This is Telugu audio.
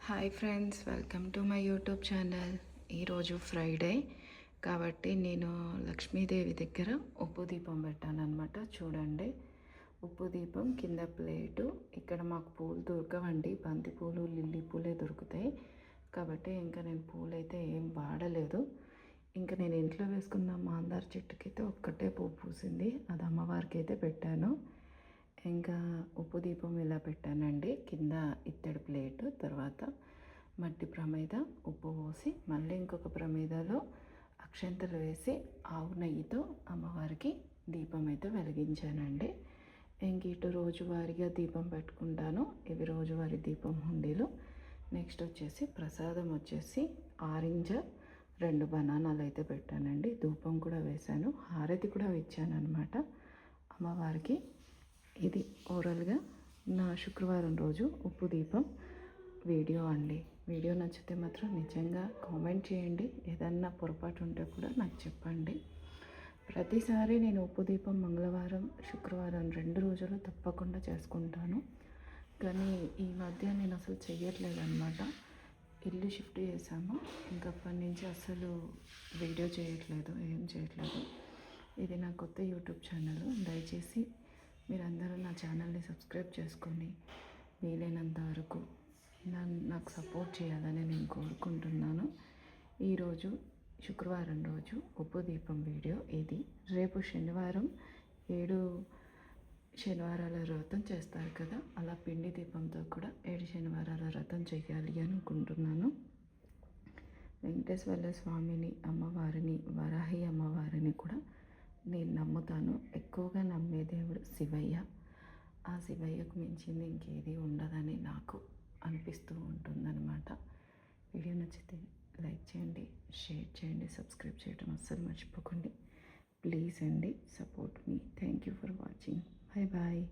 Hi friends, welcome to my YouTube channel. ఈరోజు ఫ్రైడే కాబట్టి నేను లక్ష్మీదేవి దగ్గర ఉప్పు దీపం పెట్టాను అనమాట. చూడండి, ఉప్పు దీపం కింద ప్లేటు. ఇక్కడ మాకు పూలు దొరకవండి, బంతి పూలు లిల్లీ పూలే దొరుకుతాయి కాబట్టి ఇంకా నేను పూలు అయితే ఏం వాడలేదు. ఇంకా నేను ఇంట్లో వేసుకున్న మాందార చెట్టుకైతే ఒక్కటే పువ్వు పూసింది, అది అమ్మవారికి అయితే పెట్టాను. ఇంకా ఉప్పు దీపం ఇలా పెట్టానండి. కింద ఇత్తడి ప్లేటు, తర్వాత మట్టి ప్రమేద ఉప్పు పోసి మళ్ళీ ఇంకొక ప్రమేదలో అక్షంతలు వేసి ఆవు నెయ్యితో అమ్మవారికి దీపం అయితే వెలిగించానండి. ఇంక ఇటు రోజువారీగా దీపం పెట్టుకుంటాను. ఇవి రోజువారీ దీపం హుండీలు. నెక్స్ట్ వచ్చేసి ప్రసాదం వచ్చేసి ఆరెంజ్ 2 బనానాలు అయితే పెట్టానండి. ధూపం కూడా వేశాను, హారతి కూడా ఇచ్చాను అనమాట అమ్మవారికి. ఇది ఓవరాల్గా నా శుక్రవారం రోజు ఉప్పు దీపం వీడియో అండి. వీడియో నచ్చితే మాత్రం నిజంగా కామెంట్ చేయండి. ఏదన్నా పొరపాటు ఉంటే కూడా నాకు చెప్పండి. ప్రతిసారి నేను ఉప్పు దీపం మంగళవారం శుక్రవారం 2 రోజులు తప్పకుండా చేసుకుంటాను. కానీ ఈ మధ్య నేను అసలు చెయ్యట్లేదు అనమాట. ఇల్లు షిఫ్ట్ చేశాము, ఇంకా అప్పటి నుంచి అసలు వీడియో చేయట్లేదు, ఏం చేయట్లేదు. ఇది నా కొత్త యూట్యూబ్ ఛానల్. దయచేసి మీరందరూ నా ఛానల్ని సబ్స్క్రైబ్ చేసుకొని వీలైనంత వరకు నాకు సపోర్ట్ చేయాలని నేను కోరుకుంటున్నాను. ఈరోజు శుక్రవారం రోజు ఉప్పు దీపం వీడియో ఇది. రేపు శనివారం 7 శనివారాల వ్రతం చేస్తారు కదా, అలా పిండి దీపంతో కూడా 7 శనివారాల వ్రతం చేయాలి అనుకుంటున్నాను. వెంకటేశ్వర స్వామిని, అమ్మవారిని, వరాహి అమ్మవారిని కూడా నేను నమ్ముతాను. ఎక్కువగా నమ్మే దేవుడు శివయ్య. ఆ శివయ్యకు మించింది ఇంకేది ఉండదని నాకు అనిపిస్తూ ఉంటుందన్నమాట. వీడియో నచ్చితే లైక్ చేయండి, షేర్ చేయండి, సబ్స్క్రైబ్ చేయడం అస్సలు మర్చిపోకండి. ప్లీజ్ అండి, సపోర్ట్ మీ. Thank you for watching. Bye bye.